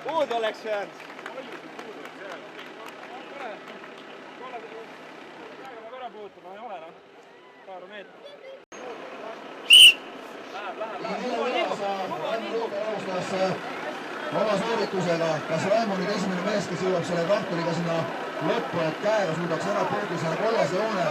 Puud oleks jäänud. Ära puutama ei ole, paar meetrit. Oma soovitusega, kas Raimond on esimene mees, kes jõuab selle trakturiga sinna lõppu, et käega suudaks ära pöörduda selle kollase joone.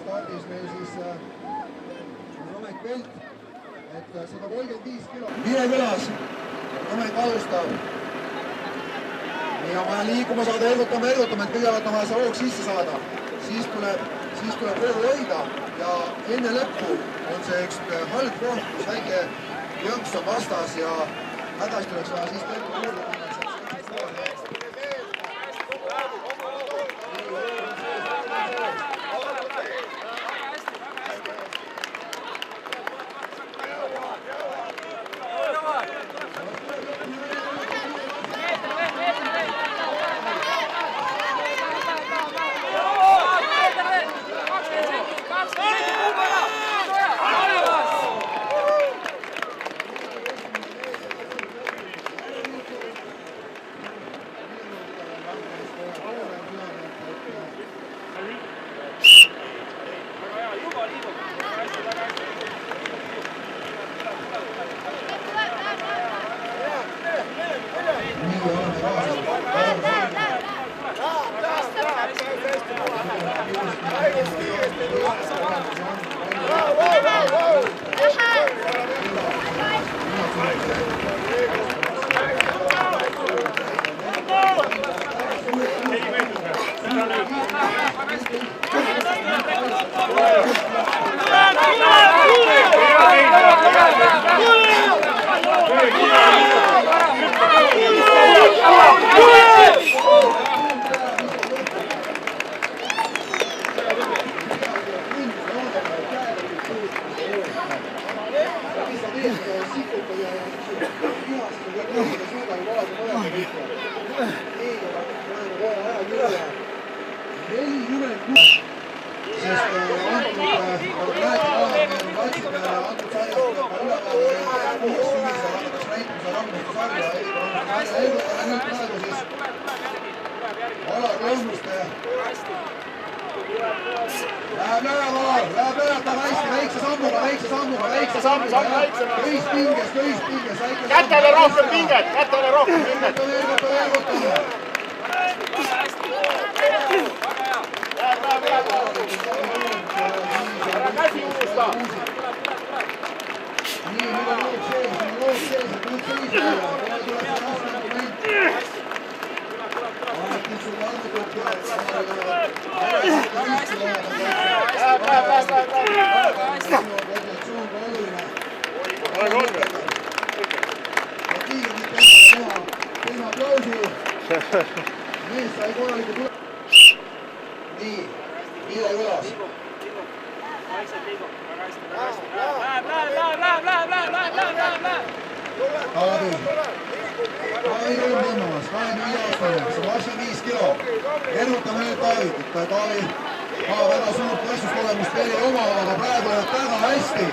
Stardis meil siis Romek Velt, et 135 kilo. Mine külas, Romek alustab. Nii on vaja liikuma saada, ergutama, et kõigepealt on vaja see hoog sisse saada. Siis tuleb rõõmu hoida ja enne lõppu on see üks halb koht, kus väike jõnks on vastas ja hädasti oleks vaja siis tempo juurde panna. Kätele rohkem pinget, kätele rohkem pinget. Käsi unusta. Nii, nüüd on lood sees, et nüüd seisab. Alati sul algutud teeme aplausi. Mees sai korralikult. Nii, Mille Vilekülas. Taavi Tolm tõmbamas, 25-aastane, 125 kilo. Ergutame nüüd Taavit, et Taavi väga suurt võistluskogemust veel ei oma, aga praegu läheb väga hästi.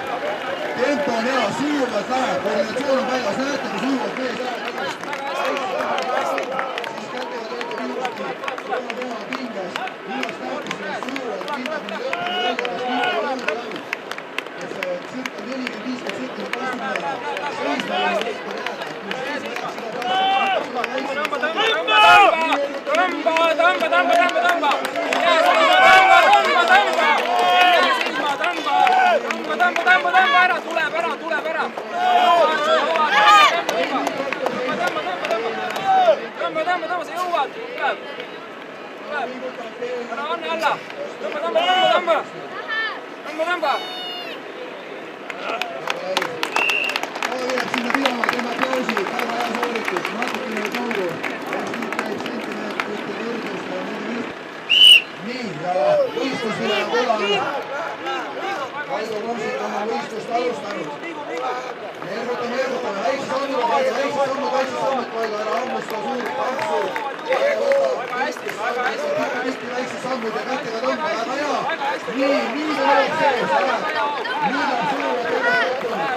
Tempo on hea, sujuvalt läheb, koordinatsioon on paigas, näete, kui sujuvalt mees läheb. Siis kätega töötab ilusti, väga teha pinges, viimast näete sellest sujuvalt, pingemine lõppeni väljakas, pinge lõõn Taavit. Et see circa 40-50 sekundit vastu peale, seisma ei ole lõppu jääda. Sinna pidama, teeme aplausi, väga hea sooritus, natukene kaugu. Siit käib sentimeetrite võrdlus. Nii, ja võistlusvile on kollane. Kaido Komsik oma võistlust alustanud. Ergutame, väikse sammu, väikse sammud, Kaido, ära hammusta suurt paksu. Väga hästi, väikse sammud ja kätega tõmba, väga hea. Nii, nüüd on sees, nüüd on suur, et väga õppune.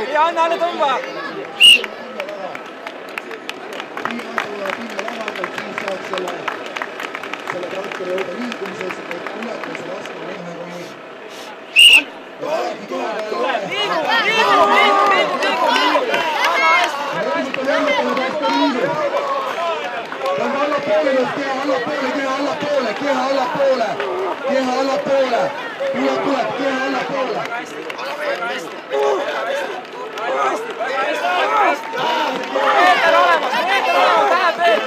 ei anna alla tõmba. Selle traktori juurde liikumises, et ületuse vastu võime kui... Tõmba allapoole nüüd, keha allapoole, keha allapoole, keha allapoole, keha allapoole, tuleb, keha allapoole. Meeter olemas, läheb veel.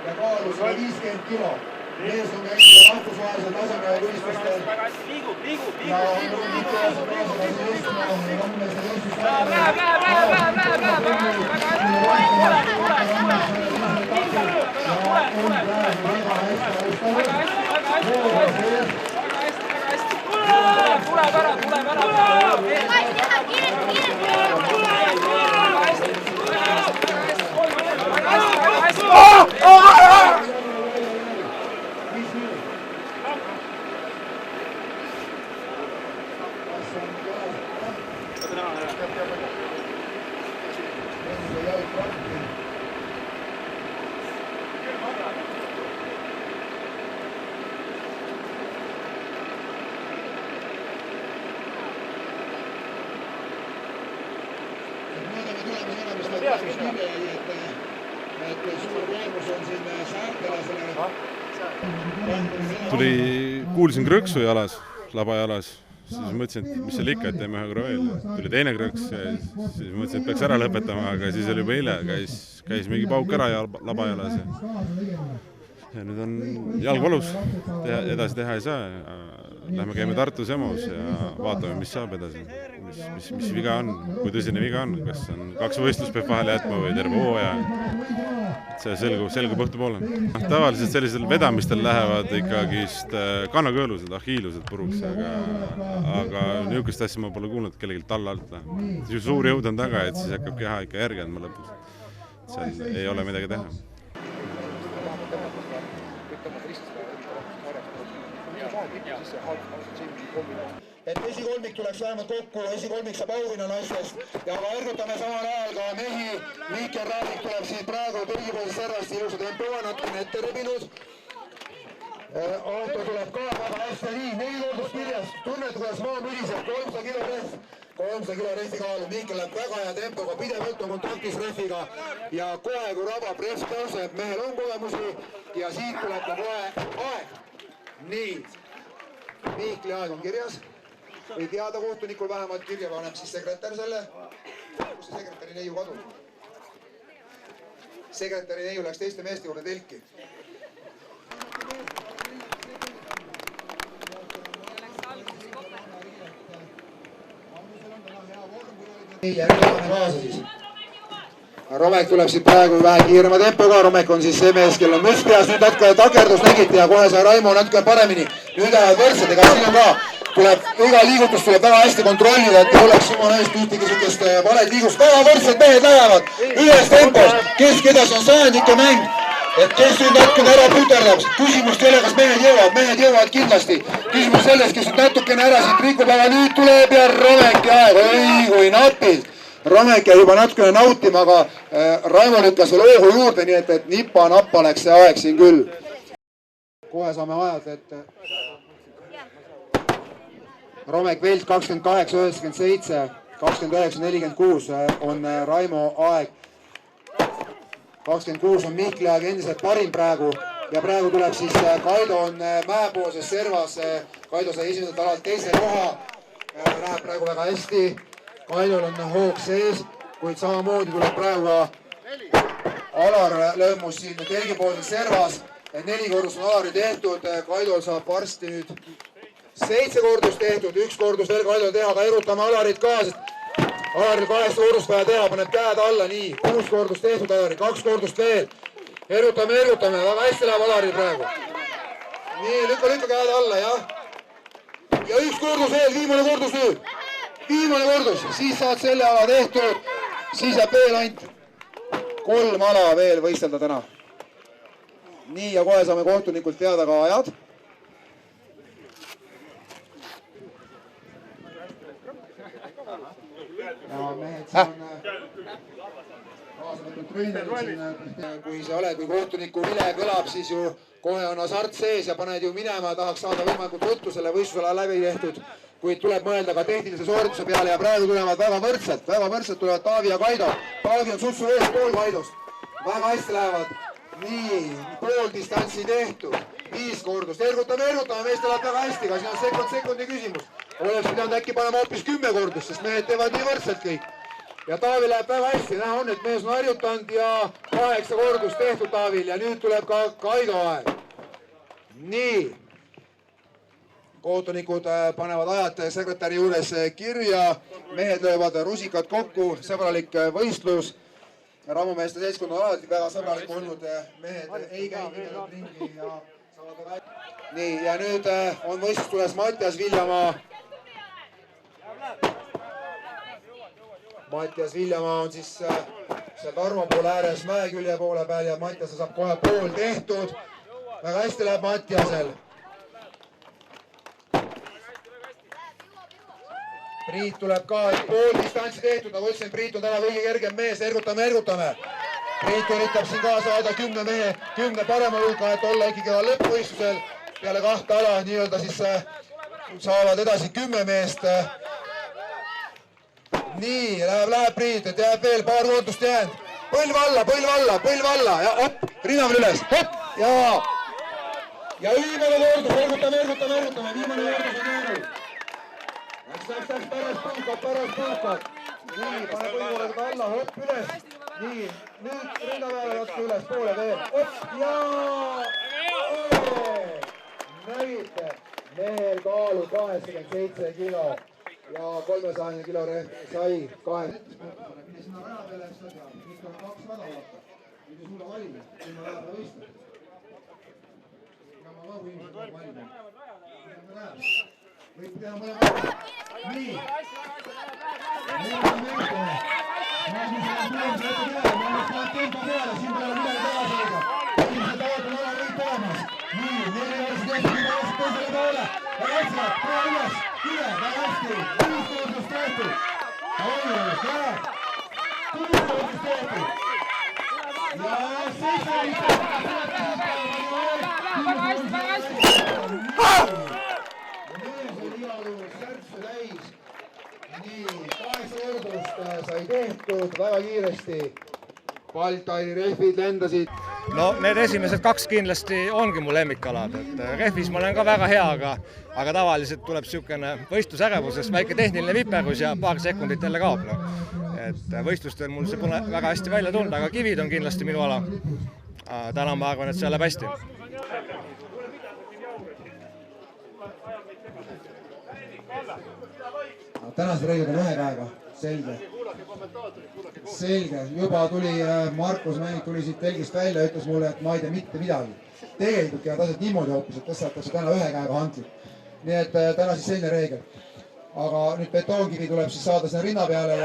Ja kaalus 50 kilo. Mees on käinud rahvusvahelisel tasemel võistlustel. Ja on mitteaasel kaaslasel Eestimaa ja homme see võistlus et suur koormus on siin säärtelasele kuulsin krõksu jalas, laba jalas, siis mõtlesin, et mis seal ikka, et teeme ühe korra veel. Tuli teine krõks ja siis mõtlesin, et peaks ära lõpetama, aga siis oli juba eile, käis mingi pauk ära ja laba jalas. Ja nüüd on jalg valus, edasi teha ei saa. Lähme käime Tartus EMO-s ja vaatame, mis saab edasi, mis viga on, kui tõsine viga on, kas on 2 võistlust peab vahele jätma või terve hooaja. See selgub õhtupoole. Tavaliselt sellisel vedamistel lähevad ikkagist kannakõõlused, ahiilused puruks, aga niisugust asja ma pole kuulnud, et kellelgi talla alt läheb. Suur jõud on taga, et siis hakkab keha ikka järgi andma lõpus. Seal ei ole midagi teha. Et esikolmik tuleks vähemalt kokku, esikolmik saab auhinna naistest ja ergutame samal ajal ka mehi. Mihkel Raavik tuleb siit praegu Türgi-poolsest servast, ilusa tempo on natukene ette rebinud. Auto tuleb ka väga hästi, nii, 4 kordust kirjas, tunned, kuidas maa müriseb, 300 kilo rehv. 300 kilo rehvi kaalu, Mihkel läheb väga hea tempoga, pidevalt on kontaktis rehviga ja kohe kui rabab rehv tõuseb, mehel on kogemusi ja siit tuleb ka kohe aeg. Nii, Mihkli aeg on kirjas või teada kohtunikul vähemalt kirja paneb siis sekretär selle. Kus see sekretäri neiu kadus? Sekretäri neiu läks teiste meeste juurde telki. Nii, järgmine kaasa siis. Romek tuleb siit praegu vähe kiirema tempoga, Romek on siis see mees, kel on müts peas, nüüd natuke takerdus nägite ja kohe sai Raimo natuke paremini. Nüüd lähevad võrdsed, ega siin on ka, iga liigutus tuleb väga hästi kontrollida, et ei oleks jumala eest ühtegi sükest valet liigust. Väga võrdsed mehed lähevad ühes tempos, kesk-edasi on sajandike mäng, et kes nüüd natukene ära puterdab. Küsimust ei ole, kas mehed jõuavad kindlasti. Küsimus selles, kes nüüd natukene ära siit rikub, aga nüüd tuleb ja Romeki aeg, oi kui napilt. Romek jäi juba natukene nautima, aga Raimo lükkas veel õhu juurde, nii et nipa-nappa läks see aeg siin küll. Kohe saame ajad, et Romek Velt 28.97, 29.46 on Raimo aeg. 26 on Mihkli aeg endiselt parim praegu ja praegu tuleb siis Kaido on mäepoolses servas. Kaido sai esimeselt alalt teise koha, läheb praegu väga hästi. Kaidol on hoog sees, kuid samamoodi tuleb praegu ka Alar lõõmus siin telgipoolses servas. 4 kordust on Alari tehtud, Kaidol saab varsti nüüd 7 kordust tehtud, 1 kordus veel Kaidol teha, aga erutame Alarit ka, sest Alaril 8 kordust vaja teha, paneb käed alla, nii, 6 kordust tehtud Alari, 2 kordust veel. Erutame, väga hästi läheb Alaril praegu. Nii, lükka käed alla, jah. Ja 1 kordus veel, viimane kordus nüüd. Viimane kordus, siis saad selle ala tehtud, siis jääb veel ainult 3 ala veel võistelda täna. Nii, ja kohe saame kohtunikult teada ka ajad. Ja mehed siin on kaasamatult treenerid siin, kui sa oled, kui kohtuniku vile kõlab, siis ju kohe on hasart sees ja paned ju minema, tahaks saada võimalikult ruttu selle võistlusala läbi tehtud. Kuid tuleb mõelda ka tehnilise soorituse peale ja praegu tulevad väga võrdselt tulevad Taavi ja Kaido. Taavi on sutsu ees pool Kaidost. Väga hästi lähevad. Nii, pool distantsi tehtud. 5 kordust. Ergutame, meestel läheb väga hästi, aga siin on sekundi küsimus. Oleks pidanud äkki panema hoopis 10 kordust, sest mehed teevad nii võrdselt kõik. Ja Taavi läheb väga hästi. Näha on, et mees on harjutanud ja 8 kordust tehtud Taavil ja nüüd tuleb ka Kaido aeg. Nii. Kohtunikud panevad ajad sekretäri juures kirja, mehed löövad rusikad kokku, sõbralik võistlus. Rammumeeste seltskond on alati väga sõbralik olnud, mehed ei käi kõigepealt ringi ja saavad väga hästi. Nii, ja nüüd on võistlus tules Mattias Viljamaa. Mattias Viljamaa on siis seal Tarmo poole ääres mäekülje poole peal ja Mattias saab kohe pool tehtud. Väga hästi läheb Mattiasel. Priit tuleb ka, et pool distantsi tehtud, nagu ütlesin, Priit on täna kõige kergem mees, ergutame. Priit üritab siin ka saada 10 parema hulka, et olla ikkagi lõppvõistlusel peale 2 ala, nii-öelda siis saavad edasi 10 meest. Nii, läheb Priit, et jääb veel paar kordust jäänud. Põlv alla ja hopp, rinnavel üles, hopp ja ja viimane kordus, ergutame, viimane kordus on jäänud. Läks pärast puukad. Nii, pane põhivoolega alla, hopp üles. Nii, nüüd rinda peale katsu üles, poole veel. Hopp ja... Nägite, mehel kaalu 87 kilo ja 300 kilo sai 2. Mine sinna raja peale, eks ta teab. Nüüd on 2 rada vaata. Nüüd on sulle valida, kui ma raja peale võistan. Ja ma vahu inimesed valida. Võib teha mõle. Nii. Meelutame. Tempo peale, siin pole midagi tagasi hoida. Inimesed tahavad on ole kõik olemas. Nii, 4 varsti tehtud, teisele poole. Väga hästi, tule üles, üle, väga hästi. 5 koordust tehtud. Hoius, hea. 6 koordust tehtud. Ja 7 Nii, 8 kordust sai tehtud väga kiiresti. Baltali rehvid lendasid. No need esimesed 2 kindlasti ongi mu lemmikalad, et rehvis ma olen ka väga hea, aga tavaliselt tuleb niisugune võistlusärevusest väike tehniline viperus ja paar sekundit jälle kaob. Et võistlustel mul see pole väga hästi välja tulnud, aga kivid on kindlasti minu ala. Täna ma arvan, et see läheb hästi. Tänased reeglid on ühe käega, selge. Juba tuli Markus Mänik tuli siit telgist välja ja ütles mulle, et ma ei tea mitte midagi. Tegelikult käivad asjad niimoodi hoopis, et tõstatakse täna ühe käega hantlik. Nii et täna siis selline reegel. Aga nüüd betoonkivi tuleb siis saada sinna rinna peale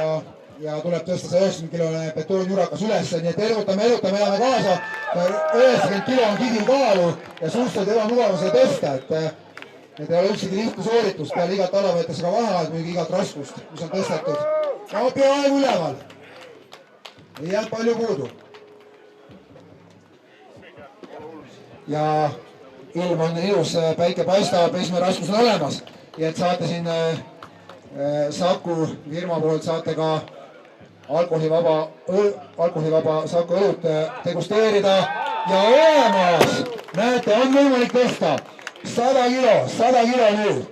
ja tuleb tõsta see 90-kilone betoonjurakas üles. Nii et elutame, elame kaasa. 90 kilo on kivil kaalu ja suhteliselt ebamugavuse tõsta, et need ei ole üldsegi lihtne sooritus, peale igat ala võetakse ka vaheaeg muidugi igat raskust, mis on tõstetud. No peaaegu üleval. Ei jääb palju puudu. Ja ilm on ilus, päike paistab, esimene raskus on olemas. Ja et saate siin Saku firma poolt saate ka alkoholivaba Saku õlut degusteerida. Ja olemas! Näete, on võimalik tõsta. 100 kilo nüüd.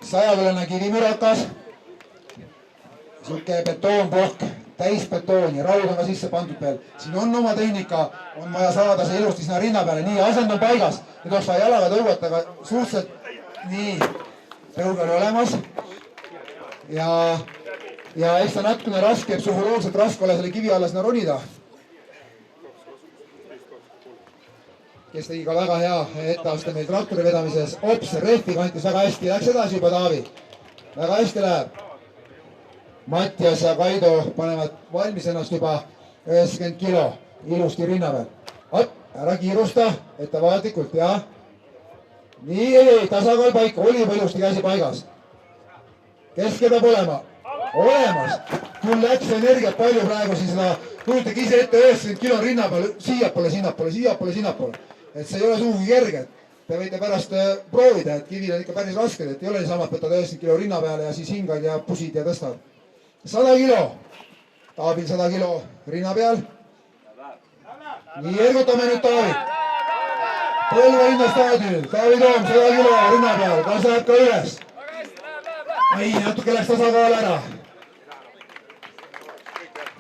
100-kilone kivimürakas. Siuke betoonplokk, täis betooni, raud on ka sisse pandud veel. Siin on oma tehnika, on vaja saada see ilusti sinna rinna peale. Nii, asend on paigas. Nüüd oleks vaja jalaga tõugata, aga suhteliselt nii. Tõug on olemas. Ja eks ta natukene raske, psühholoogselt raske ole selle kivi alla sinna ronida. Kes tegi ka väga hea etteaste meil traktori vedamises. Ops, rehvi kantis väga hästi. Läks edasi juba Taavi. Väga hästi läheb. Mattias ja Kaido panevad valmis ennast juba 90 kilo. Ilusti rinna peal. Ära kiirusta, ettevaatlikult, jah. Nii, ei, tasakaal paika. Oli juba ilusti käsi paigas. Keskel peab olema. Olemas. Küll läks energiat palju praegu siin seda. Kujutage ise ette 90 kilo rinna peal. Siiapoole, sinnapoole. Et see ei ole sugugi kerge. Te võite pärast proovida, et kivil on ikka päris rasked, et ei ole niisama, et võtad 90 kilo rinna peale ja siis hingad ja pusid ja tõstad. 100 kilo. Taabil 100 kilo rinna peal. Nii, ergutame nüüd Taavi. Põlva linna staadionil. Taavi Toom, 100 kilo rinna peal. Kas läheb ka üles? Ai, natuke läks tasakaal ära.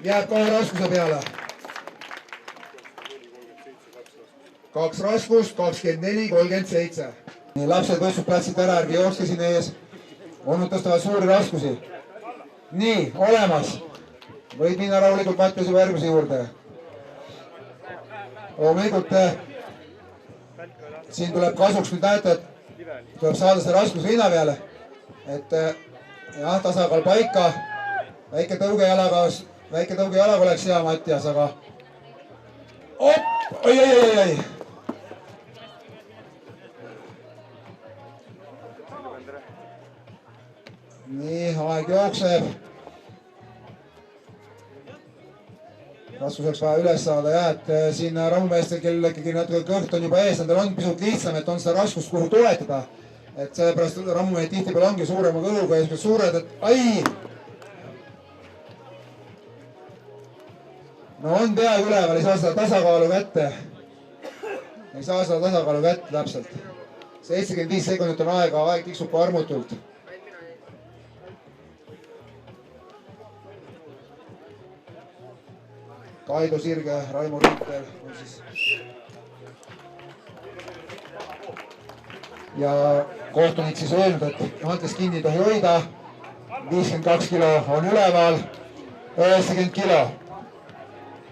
Jääb kohe raskuse peale. 2 raskust, 24, 37. Nii, lapsed võistud platsid ära, ärgi jookske siin ees. Onnud tõstavad suuri raskusi. Nii, olemas. Võid minna rahulikult Mattias juba järgmise juurde. Loomulikult siin tuleb kasuks, nüüd näete, et tuleb saada see raskus rinna peale. Et jah, tasakaal paika. Väike tõuge jalaga oleks hea Mattias, aga op! Oi! Nii, aeg jookseb. Raskus oleks vaja üles saada, jah, et siin rammumeestel, kellel ikkagi natuke kõht on juba ees, nendel on pisut lihtsam, et on seda raskust kuhu toetada. Et sellepärast rammumehed tihtipeale ongi suurema kõhuga ja suured, et ai! No on peaaegu üleval, ei saa seda tasakaalu kätte. ei saa seda tasakaalu kätte täpselt. 75 sekundit on aega, aeg tiksub ka armutult. Kaido Sirge, Raimo Riiter on siis. Ja kohtunik siis öelnud, et Antes kinni ei tohi hoida. 52 kilo on üleval, 90 kilo.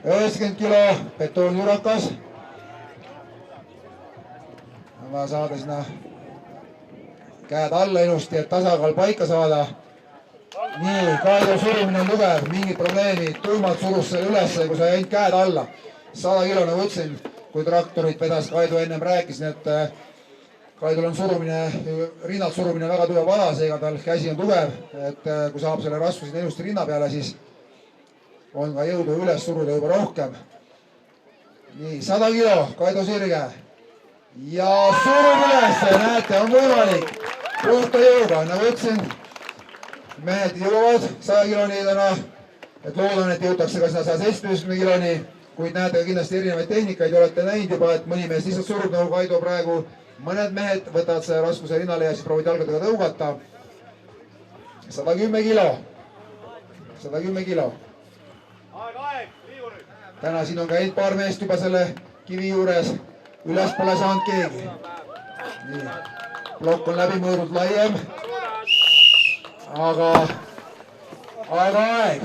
90 kilo betoonjurakas. On vaja saada sinna käed alla ilusti, et tasakaal paika saada. Nii, Kaido surumine on tugev, mingid probleemi, tuimalt surus selle ülesse, kui sa jäid käed alla. 100 kilo, nagu ütlesin, kui traktorit vedas, Kaido ennem rääkis, nii et Kaidol on surumine, rinnalt surumine väga tugev ala, seega tal käsi on tugev, et kui saab selle rasvuse ilusti rinna peale, siis on ka jõudu üles suruda juba rohkem. Nii, 100 kilo, Kaido Sirge. Ja surub üles, näete, on võimalik. Puhta jõuga, nagu ütlesin, mehed jõuavad 100 kiloni täna, et loodan, et jõutakse ka 170 kiloni, kuid näete kindlasti erinevaid tehnikaid, olete näinud juba, et mõni mees lihtsalt surub nagu Kaido praegu. Mõned mehed võtavad selle raskuse rinnale ja siis proovid jalgadega tõugata. 110 kilo. 110 kilo. Täna siin on käinud paar meest juba selle kivi juures. Üles pole saanud keegi. Nii. Plokk on läbi mõõrud laiem. Aga aeg.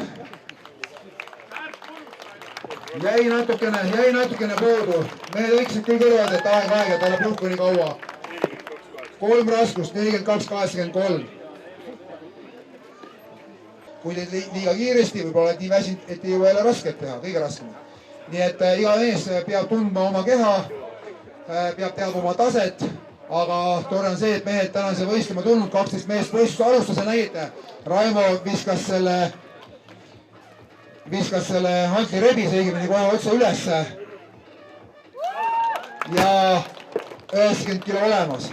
Jäi natukene poodu. Mehed võiksid küll kõrvad, et aeg, et alla puhku nii kaua. 3 raskust, 42-83. Kui teid liiga kiiresti, võib-olla oled nii väsinud, et ei jõua jälle rasket teha, kõige raskem. Nii et iga mees peab tundma oma keha, peab teadma oma taset, aga tore on see, et mehed tänase võistlema tulnud, 12 meest võistluse alustas ja nägite, Raimo viskas selle Antli rebis õigemini kohe otsa ülesse ja 90 kilo olemas.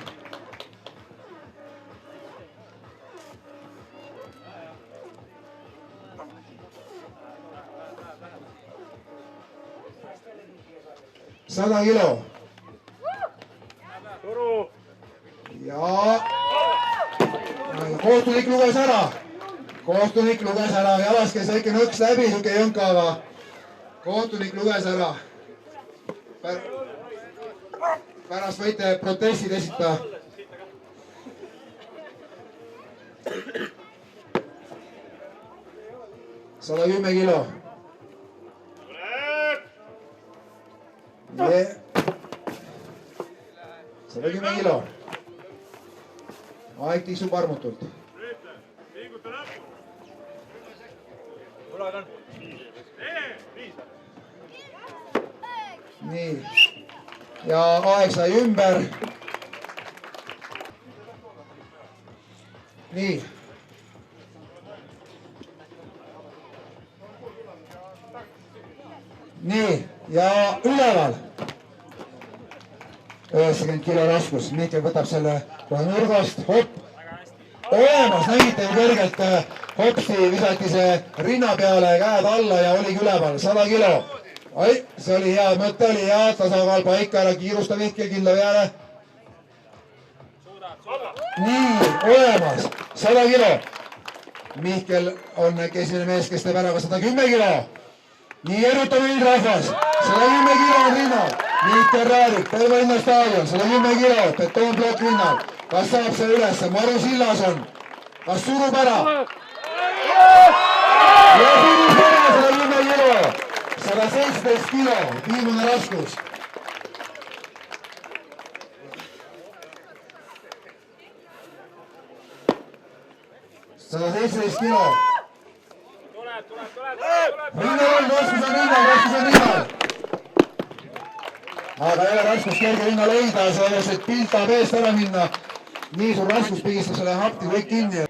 Sada kilo. Ja kohtunik luges ära. Kohtunik luges ära, jalas käis väike nõks läbi, siuke jõnkaga. Kohtunik luges ära. Pärast võite protestid esitada. Sada 10 kilo. 110 kilo. Aeg tiksub armutult. Nii. Ja aeg sai ümber. Nii. Nii. Ja üleval. 90 kilo raskus. Mihkel võtab selle kohe nurgast. Hopp. Olemas, nägite ju kergelt. Hopsi visati see rinna peale, käed alla ja oligi üleval. 100 kilo. Ai, see oli hea, mõte oli hea, tasakaal paika, ära kiirusta Mihkel kindla peale. Nii, olemas, 100 kilo. Mihkel on esimene mees, kes teeb ära ka 110 kilo. Nii, erutame nüüd rahvas. 110 kilo on rinnal. Mihkel Raarik, Pelvalinna staadion, 110 kilo, betoonplokk rinnal. Kas saab see ülesse? Maru Sillas on. Kas surub ära? Ja surub ära 110 kilo. 117 kilo, viimane raskus. kilo. Rinnal, raskus on rinnal. Aga ei ole raskus kerge rinna leida, selles, et pilt tahab eest ära minna. Nii suur raskus pigistab selle hapti kõik kinni.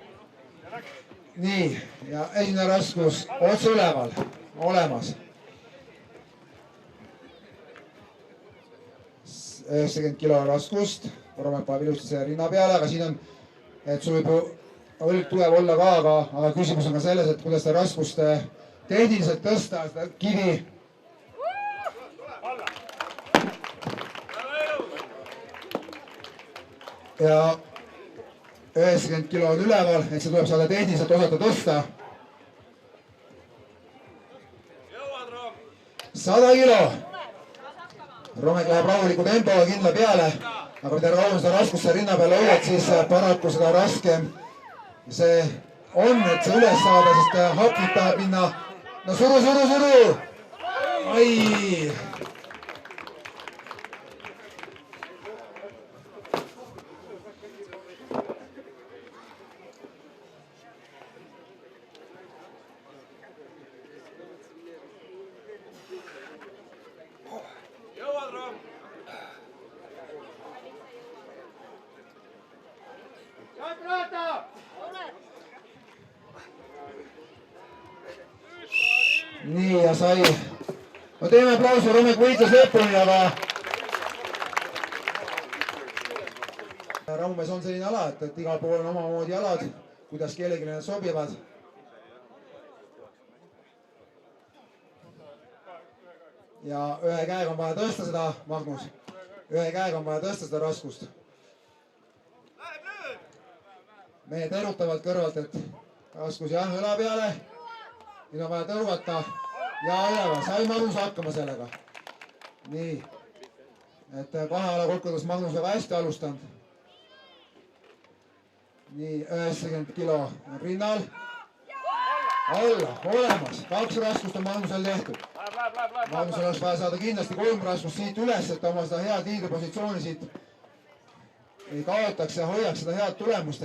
Nii, ja esimene raskus otse üleval, olemas. 90 kilo raskust, Romek paneb ilusti selle rinna peale, aga siin on, et sul võib tugev olla ka, aga küsimus on ka selles, et kuidas seda raskust tehniliselt tõsta, seda kivi. ja 90 kilo on üleval, et see tuleb saada tehniliselt osata tõsta. 100 kilo. Romek läheb rahuliku tempoga kindla peale, aga mida rohkem seda raskust sa rinna peale hoiad, siis paraku seda raskem see on, et see üles saada, sest hapnik tahab minna. No suru! Ai! Nii ja sai. No teeme aplausi, Romek võitles lõpuni, aga rammumees on selline ala, et igal pool on omamoodi jalad, kuidas kellelegi need sobivad. Ja ühe käega on vaja tõsta seda, Magnus. Ühe käega on vaja tõsta seda raskust. Mehed erutavad kõrvalt, et raskus jah, õla peale. Nüüd on vaja tõugata ja üleval. Sai Magnus hakkama sellega. Nii. Et kahe ala kokkudus Magnus väga hästi alustanud. Nii, 90 kilo on rinnal. Alla, olemas. 2 raskust on Magnusel tehtud. Magnusel oleks vaja saada kindlasti 3 raskust siit üles, et oma seda head liidripositsiooni siit ei kaotaks ja hoiaks seda head tulemust.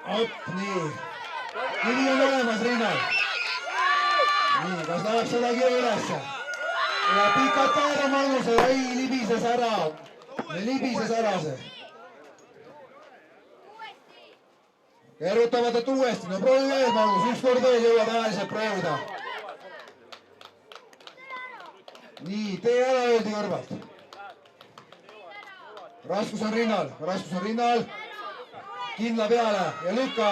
Op, nii. Kivi on olemas rinnal. Nii, kas läheb 100 kilo ülesse? Ja pikad päeva Magnusel, ei libises ära. Libises ära see. Erutavad, et uuesti. No proovi veel, Magnus. Üks kord veel jõuad ajaliselt proovida. Nii, tee ära öeldi kõrvalt. Raskus on rinnal. Kindla peale ja lükka.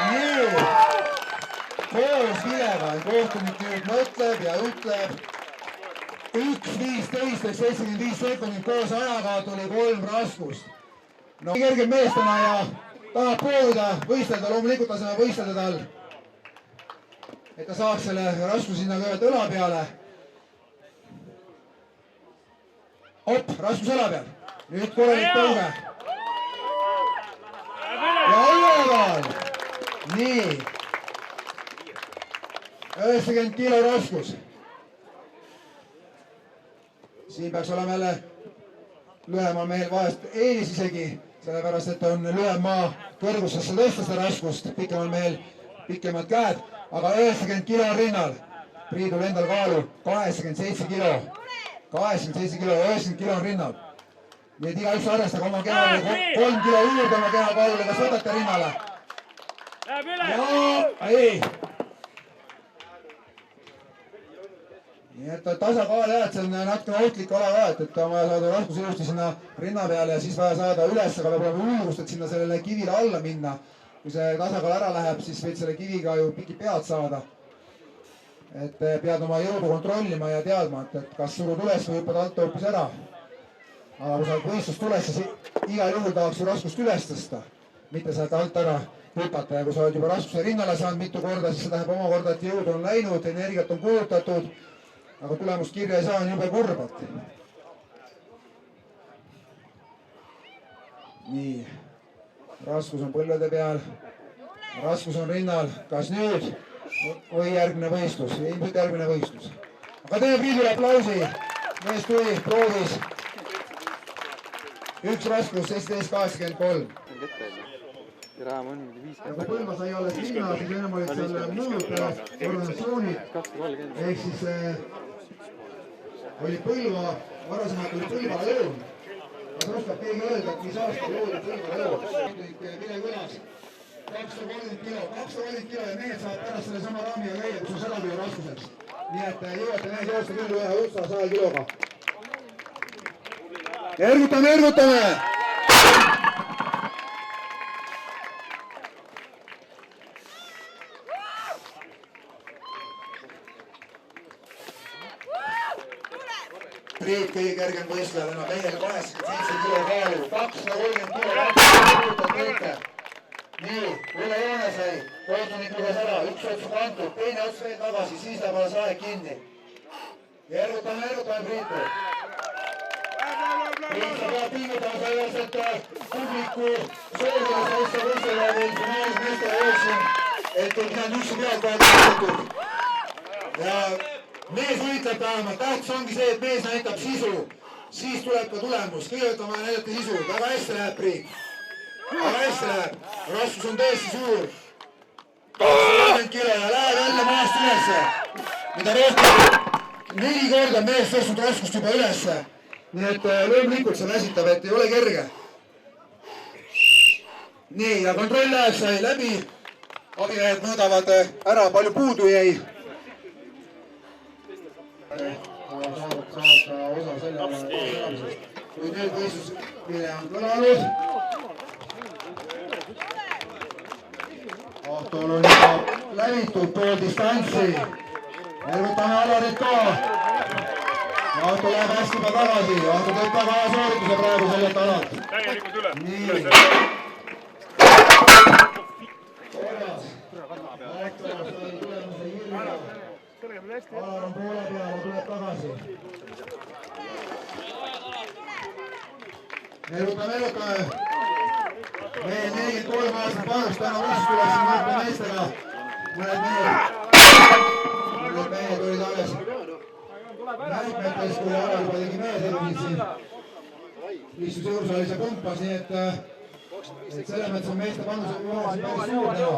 Nii. Koos vilega kohtunik nüüd mõtleb ja ütleb 1.15 ehk 75 sekundit koos ajaga tuli 3 raskust. No kergem mees täna ja tahab proovida võistelda, loomulikult ta saab võistelda tal, et ta saaks selle raskuse sinna kõigepealt õla peale. Op, raskus õla peal. Nüüd korralik tõuge. Ja üleval. Nii. 90 kilo raskus. Siin peaks olema jälle lühemal mehel vahest eelis isegi, sellepärast et on lühem maa kõrgusesse tõsta seda raskust, pikemal mehel pikemad käed, aga 90 kilo on rinnal. Priidul endal kaalu 87 kilo. 87 kilo ja 90 kilo on rinnal. Nii et igaüks arvestab oma kehale 3 kilo juurde oma keha kaalule, kas võtate rinnale? Ja ei. Nii et tasakaal jah, et see on natukene ohtlik ala ka, et on vaja saada raskuse ilusti sinna rinna peale ja siis vaja saada üles, aga peab olema julgust, et sinna sellele kivile alla minna. Kui see tasakaal ära läheb, siis võid selle kiviga ju piki pead saada. Et pead oma jõudu kontrollima ja teadma, et kas surud üles või hüppad alt hoopis ära. Aga kui sa võistlust üles, siis igal juhul tahaks ju raskust üles tõsta, mitte sealt alt ära hüpata. Ja kui sa oled juba raskuse rinnale saanud mitu korda, siis see tähendab omakorda, et jõud on läinud, energiat on kulutatud, aga tulemust kirja ei saa, on jube kurbat. Nii, raskus on põlvede peal, raskus on rinnal. Kas nüüd või järgmine võistlus? Ilmselt järgmine võistlus. Aga teeme Priidule aplausi. Mees tuli, proovis. Üks raskus, 17.83. Ja kui Põlva sai alles linna, siis enam olid seal muud organisatsioonid. Ehk siis oli Põlva, varasemalt oli Põlva lõun. Kas oskab keegi öelda, et mis aasta loodi Põlva lõun? Vile Kõlas, 230 kilo ja mehed saavad pärast selle sama raamiga käia, kus on 100 kilo raskuseks. Nii et jõuate mehed joosta küll ühe otsa 100 kiloga. Ergutame! Priit kõige kergem võistleja, täna mehele 87 kilo kaalu, 230 kilo. Nii, üle joone sai, kohtunik luges ära, üks ots kantud, teine ots veel tagasi, siis läheb alles aeg kinni. Ergutame Priitu. Priit sa peab pingutama selles, et publiku soovijas asja võistleda veel finaalis meeste jooksin, et ei pidanud üksi pealt kohe tõstetud. Ja mees võitleb vähemalt, tähtis ongi see, et mees näitab sisu, siis tuleb ka tulemus, kõigepealt on vaja näidata sisu, väga hästi läheb Priit. Väga hästi läheb, raskus on tõesti suur. 20 kilo ja läheb jälle maast ülesse. Mida rohkem 4 korda mees tõstnud raskust juba ülesse. Nii et loomulikult see väsitab, et ei ole kerge. Nii, ja kontrolljääk sai läbi. Abimehed mõõdavad ära, palju puudu jäi. Saada osa selle elamisest. Kui nüüd võistus, mille on kõlanud. Ahtol on juba lävitud pool distantsi. Ergutame Alarit ka. Ahto läheb hästi juba tagasi. Ahto teeb väga hea soorituse praegu sellelt alalt. Täielikult üle. Nii. Korras. Ahto sai tulemuse Jirviga. Alar on poole peal ja tuleb tagasi. Ergutame. Meil 43 aastat vanust, täna võistus tuleb siin võrdne meestega. Mõned mehed olid alles näitmetes, kui Alar juba tegi meeselusid siin. Istus jõusaalis ja kompas, nii et selles mõttes on meeste panus päris suur täna.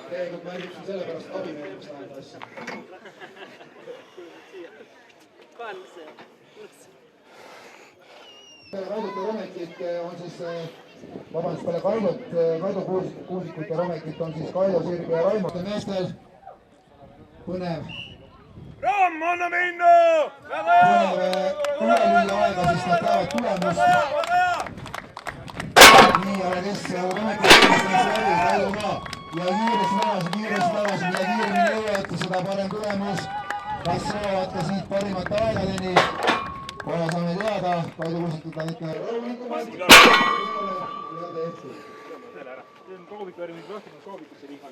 Tegelikult märgib siin sellepärast abimeeleks tähendab asja. Peale Kaidut ja Romekit on siis, vabandust, peale Kaido Kuusikut ja Romekit on siis Kaido, Sirge ja Raimo. Meestel põnev. Ramm, anna minna! Põnev ülelülle aega, siis nad teavad tulemust. Nii, aga kes Romekit läbi, Kaido ka. Ja kiiresti tagasi, mida kiiremini jõuavad, seda parem tulemus. Kas saavad ka siit parimate aegadeni? Kohe saame teada, Kaido Kuusikut on ikka rahulikumalt. Ja tehtud. Koobik värvib rohkem koobikusse liiga.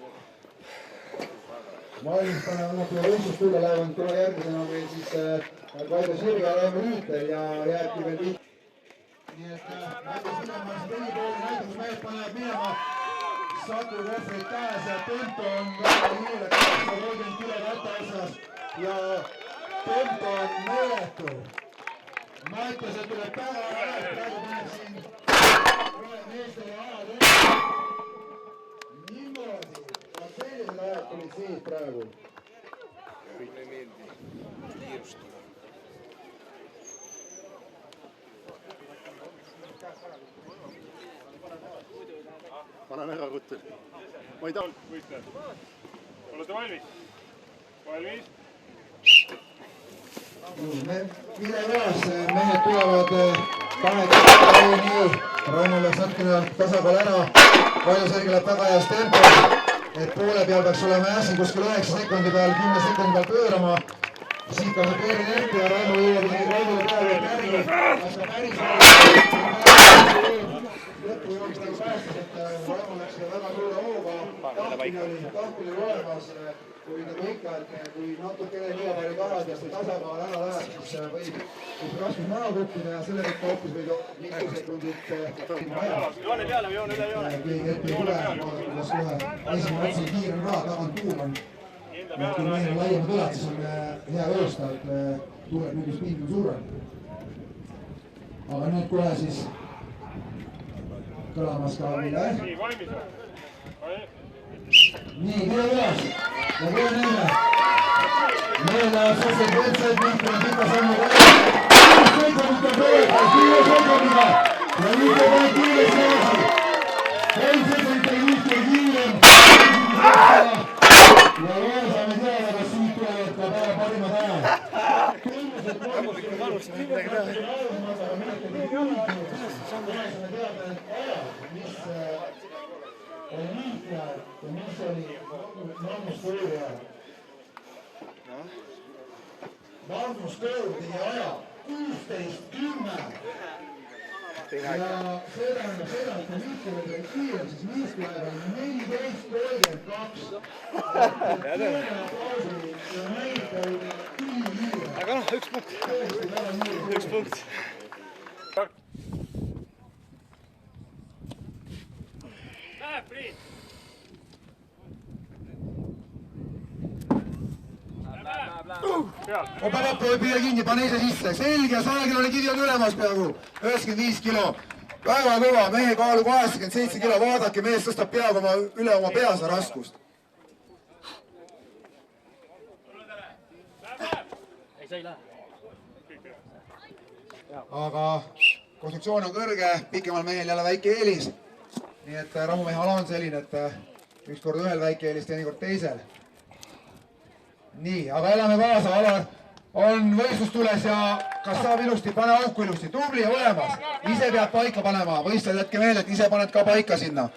Maailmas paneme õnnetule võistlust üle, lähevad kohe järgmisena meil siis Kaido Sirge ja Raimo Rüütel ja jääbki veel viit. Nii et näitas minema see teipoolne näitusmees panevad minema. Saku kohvrid käes ja tempo on väga kiire, 830 kilo kätte otsas ja tempo on meeletu. Mattias tuleb päeva ajal, praegu paneb siin meestele ajad üle. Niimoodi, sellised ajad tulid siit praegu. Mulle ei meeldi kiirustada. Paneme ära ruttel. Ma ei taha. Olete valmis? Valmis? Mille veas mehed tulevad 8. nii. Raimo läks natukene tasakaal ära. Kaido Sirge läheb väga heas tempos. Et poole peal peaks olema jah siin kuskil 9 sekundi peal, 10 sekundi peal pöörama. Siit on see Peeri Leppi ja Raimo jõuab Raimole peale järgi. Kas ta päris lõppu jõuaks nagu päästis, et Raimo läks väga suure hooga. Tahvil oli olemas, kui nagu ikka, et kui natukene liiga palju tahad ja see tasakaal ära läheb, siis võib raskus maha kuppida ja selle tõttu hoopis võid mitu sekundit vaja. Joone peale, joone üle joone. Keegi ette ei tule, kuidas kohe esimene otsi kiirem ka, tagant tuul on. Kui meil on laiemad õlad, siis on hea joosta, et tuleb nüüd just pind on suurem. Aga nüüd kohe siis kõlamas ka mille. Nii, valmis või? Nii, mille üles ja kohe näeme. Meil läheb suhteliselt võrdseid liikmeid pika sammu välja. 6 sekundit on pööras, 10 sekundiga. Ja nüüd tuleb kiiresti edasi. 3 sekundit on liikmeid kiirem. Ja kohe saame teada, kas siit tulevad ka päeva parimad ajad. Mis oli liiklejaid ja mis oli Magnus Kõõri ajal. Magnus Kõõr tegi aja 16:10. Ja see tähendab seda, et kui liiklejaid oli kiirem, siis liiklejaid oli 14:32. Ja näid oli kiirem. Aga noh, üks punkt. Üks punkt. Läheb, Priit! Opa, püüa kinni, pane ise sisse. Selge, 100-kilone kivi on ülemas peaaegu. 95 kilo. Väga kõva, mehe kaalu 87 kilo. Vaadake, mees tõstab peaaegu üle oma peasa raskust. Aga konstruktsioon on kõrge, pikemal mehel jälle väike eelis. Nii et rahumehe ala on selline, et üks kord ühel väike eelis, teine kord teisel. Nii, aga elame kaasa, Alar on võistlus tules ja kas saab ilusti, pane auku ilusti, tubli ja olemas. Ise peab paika panema, võistled jätke meelde, et ise paned ka paika sinna.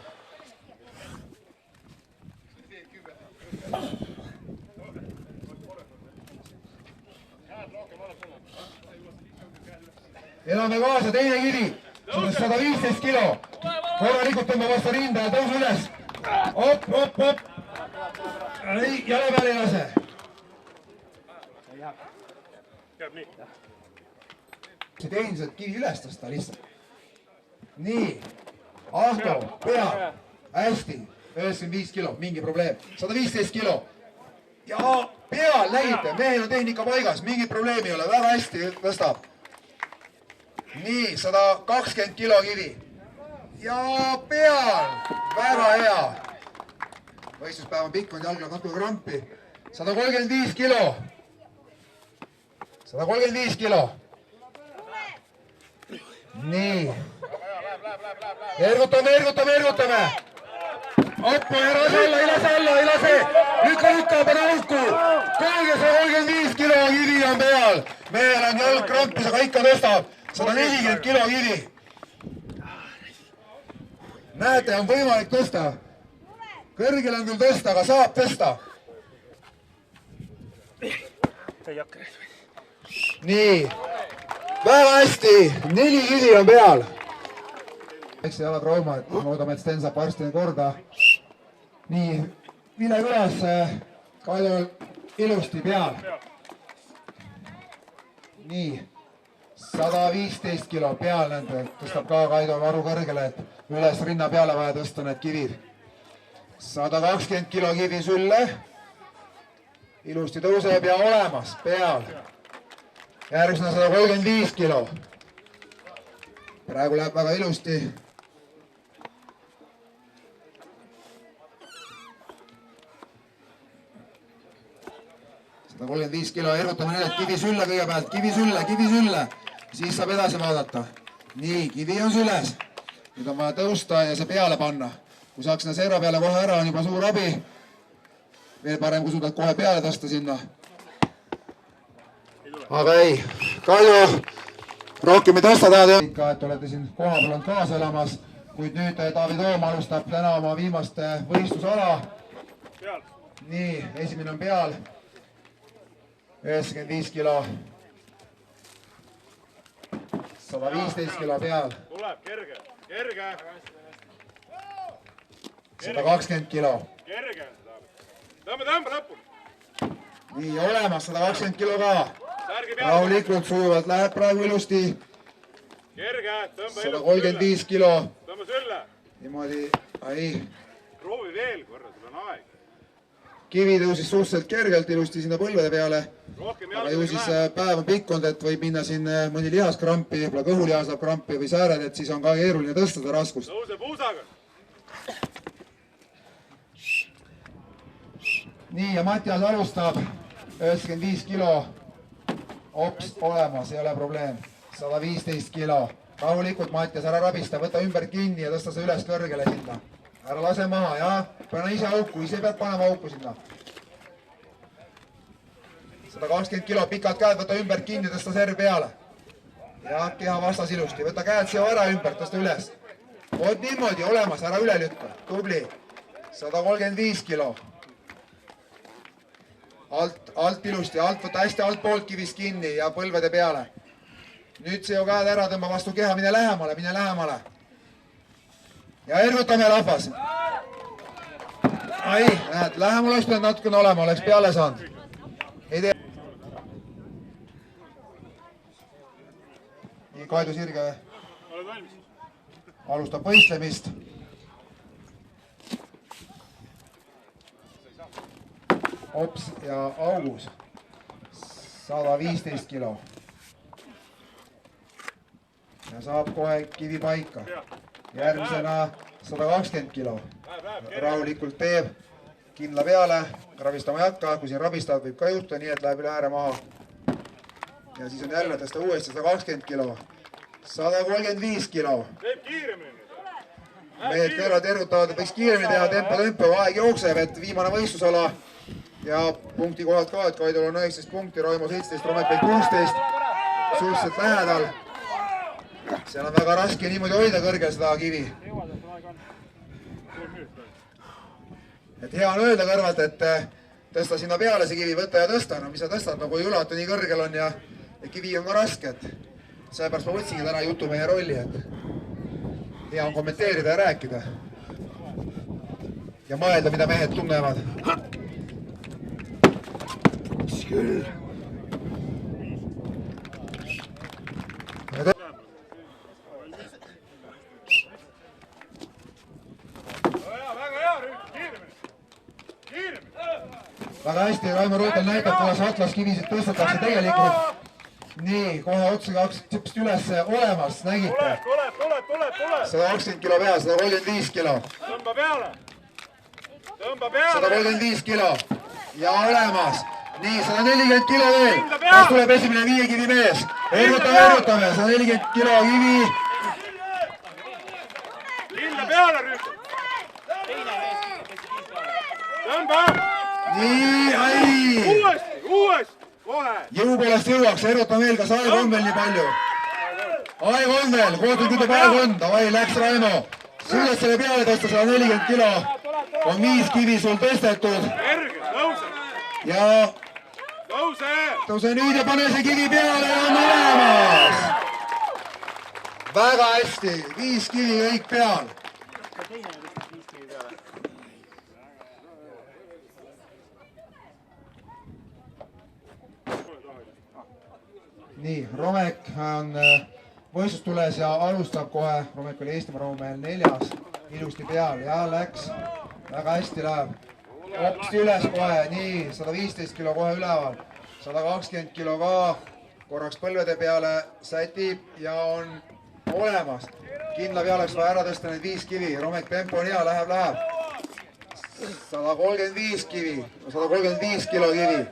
Elame kaasa, teine kivi, 115 kilo. Korralikult tõmba vastu rinda ja tõusu üles. Op. Jala peale ei lase. See tehniliselt kivi üles tõsta lihtsalt. Nii, Ahto, pea, hästi, 95 kilo, mingi probleem, 115 kilo. Ja peal nägite, mehel on tehnika paigas, mingi probleemi ei ole, väga hästi tõstab. Nii, 120 kilo kivi. Ja peal, väga hea. Võistluspäev on pikk, on jalgla natuke krampi. 135 kilo. 135 kilo. Nii. Ergutame. Oppo, ei lase. Lükka, pane auku. Kõige 135 kilo kivi on peal. Mehel on jalg krampis, aga ikka tõstab. 140 kilo kivi. Näete, on võimalik tõsta. Kõrgel on küll tõsta, aga saab tõsta. Nii, väga hästi, 4 kivi on peal. Väikse jalatrauma, et loodame, et Sten saab varsti korda. Nii, Vile Kõlas, Kaidol ilusti peal. Nii, 115 kilo peal nende, tõstab ka Kaido varu kõrgele, et üles rinna peale vaja tõsta need kivid. 120 kilo kivi sülle. Ilusti tõuseb ja olemas, peal. Järgmisena 135 kilo. Praegu läheb väga ilusti. Seda 35 kilo, ergutame need kivi sülle kõigepealt, kivi sülle. Siis saab edasi vaadata. Nii, kivi on süles. Nüüd on vaja tõusta ja see peale panna. Kui saaks sinna seera peale kohe ära, on juba suur abi. Veel parem, kui suudad kohe peale tõsta sinna. Aga ei, Kaido, rohkem ei tõsta tahad. Ikka, et olete siin kohapeal on kaasa elamas, kuid nüüd Taavi Toom alustab täna oma viimast võistlusala. Nii, esimene on peal. 95 kilo. 115 kilo peal. Tuleb, kerge. 120 kilo. Kerge. Tõmba lõpuni. Nii, olemas, 120 kilo ka. Rahulikult, sujuvalt läheb praegu ilusti. Kerge, tõmba 135 kilo. Tõmba sülle. Niimoodi, ai. Proovi veel korra, sul on aeg. Kivi tõusis suhteliselt kergelt ilusti sinna põlvede peale. Aga ju siis päev on pikkunud, et võib minna siin mõni lihaskrampi, võib-olla kõhulihas läheb krampi või sääred, et siis on ka keeruline tõsta seda raskust. Tõuse puusaga. Nii, ja Mattias alustab 95 kilo. Ops, olemas, ei ole probleem. 115 kilo. Rahulikult, Mattias, ära rabista, võta ümber kinni ja tõsta see üles kõrgele sinna. Ära lase maha, jah? Pane ise auku, ise pead panema auku sinna. 120 kilo, pikad käed, võta ümber kinni, tõsta serv peale. Ja keha vastas ilusti, võta käed siia ära ümber, tõsta üles. vot niimoodi, olemas, ära üle lükka. Tubli. 135 kilo. Alt ilusti, võta hästi alt poolt kivist kinni ja põlvede peale. Nüüd see ju käed ära tõmba vastu keha, mine lähemale. Ja ergutame rahvas. Ai, näed, lähemal oleks pidanud natukene olema, oleks peale saanud. Ei tea. Nii, Kaidu Sirge alustab võistlemist. Ops ja augus 115 kilo. Ja saab kohe kivi paika. Järgmisena 120 kilo. Rahulikult teeb, kindla peale, rabistama ei hakka, kui siin rabistad, võib ka juhtuda nii, et läheb üle ääre maha. Ja siis on jälle tõsta uuesti 120 kilo. 135 kilo. Teeb kiiremini. Mehed kõrvad erutavad, et võiks kiiremini teha, tempo, aeg jookseb, et viimane võistlusala ja punkti kohad ka, et Kaidul on 19 punkti, Raimo 17, Romepel 16, suhteliselt lähedal. Seal on väga raske niimoodi hoida kõrgel seda kivi. Et hea on öelda kõrvalt, et tõsta sinna peale see kivi, võtta ja tõsta. No mis sa tõstad, no kui ülatu nii kõrgel on ja kivi on ka raske, et seepärast ma võtsingi täna jutu meie rolli, et hea on kommenteerida ja rääkida. Ja mõelda, mida mehed tunnevad. Mis küll? Väga hästi, Raimo Ruutel näitab, kuidas atlaskivisid tõstetakse tegelikult. Nii, kohe otsaga hakkasid üles olemas, nägite? Tule! 120 kilo peal, 135 kilo. Tõmba peale! 135 kilo. Ja olemas. Nii, 140 kilo veel. Kas tuleb esimene 5 kivi mees? Ergutame. 140 kilo kivi. Kindla peale rüütud! Tõmba! Nii, ai! Uuesti! Kohe! Jõu poolest jõuaks, erutame veel, kas aeg on veel nii palju? Aeg on veel, kohtud kütub aeg on, davai, läks Raimo. Suudad selle peale tõsta 140 kilo. On 5 kivi sul tõstetud. Erge, tõuse! Ja tõuse nüüd ja pane see kivi peale ja on olemas. Väga hästi, 5 kivi kõik peal. Nii, Romek on võistlustules ja alustab kohe. Romek oli Eestimaa rahumehel 4. Ilusti peal ja läks. Väga hästi läheb. Hopsti üles kohe. Nii, 115 kilo kohe üleval. 120 kilo ka. Korraks põlvede peale sätib ja on olemas. Kindla peale oleks vaja ära tõsta need 5 kivi. Romek tempo on hea, läheb. 135 kivi. 135 kilo kivi.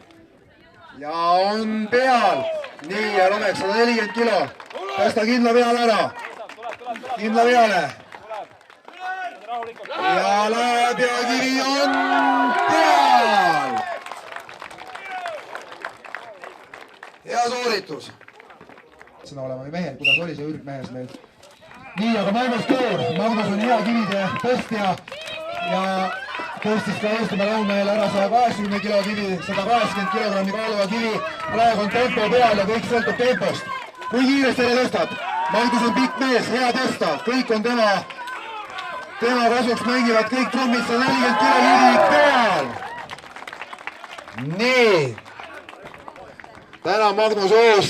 Ja on peal. Nii, ja Romek 140 kilo. Tõsta kindla peale ära. Kindla peale. Ja läheb ja kivi on peal. Hea sooritus. Sõna olema või mehel, kuidas oli see ürgmehes meil. Nii, aga Magnus Toor. Magnus on hea kivide tõstja ja tõstis ka Eestimaa rahumehel ära 180 kilo kivi, 180 kilogrammi kaaluva kivi. Praegu on tempo peal ja kõik sõltub tempost. Kui kiiresti ära tõstad? Magnus on pikk mees, hea tõsta. Kõik on tema kasuks mängivad kõik trummid, 140 kilo kivi peal. Nii. Täna Magnus Oos.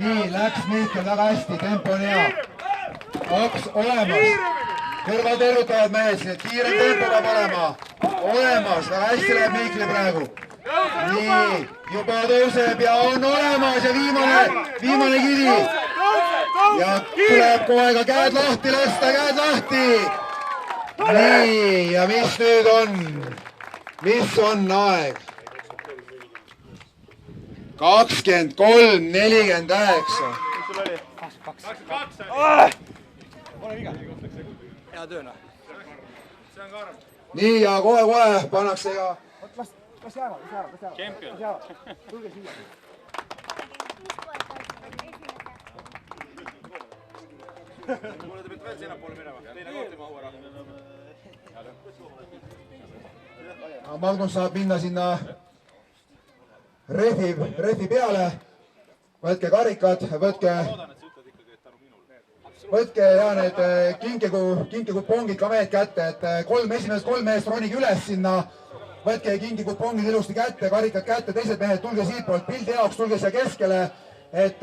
Nii, läks Mihkel väga hästi, tempo on hea. Oks olemas. Kõrvad erutavad mees, nii et kiire tempo peab olema. Olemas, väga hästi läheb Mihkli praegu. Nii, juba tõuseb ja on olemas ja viimane kivi. Ja tuleb kohe ka käed lahti lasta, käed lahti. Nii, ja mis nüüd on? Mis on aeg? 23, 49. Hea tööna. Nii, ja kohe pannakse ja... Kas jäävad? Champion. Mulle te peate veel sinnapoole minema. Teine koht ei mahu ära. Magnus saab minna sinna rehvi peale. Võtke karikad, võtke ja need kinkekupongid ka mehed kätte, et esimesed kolm meest ronige üles sinna. Võtke kinkekupongid ilusti kätte, karikad kätte, teised mehed, tulge siitpoolt pildi jaoks, tulge siia keskele, et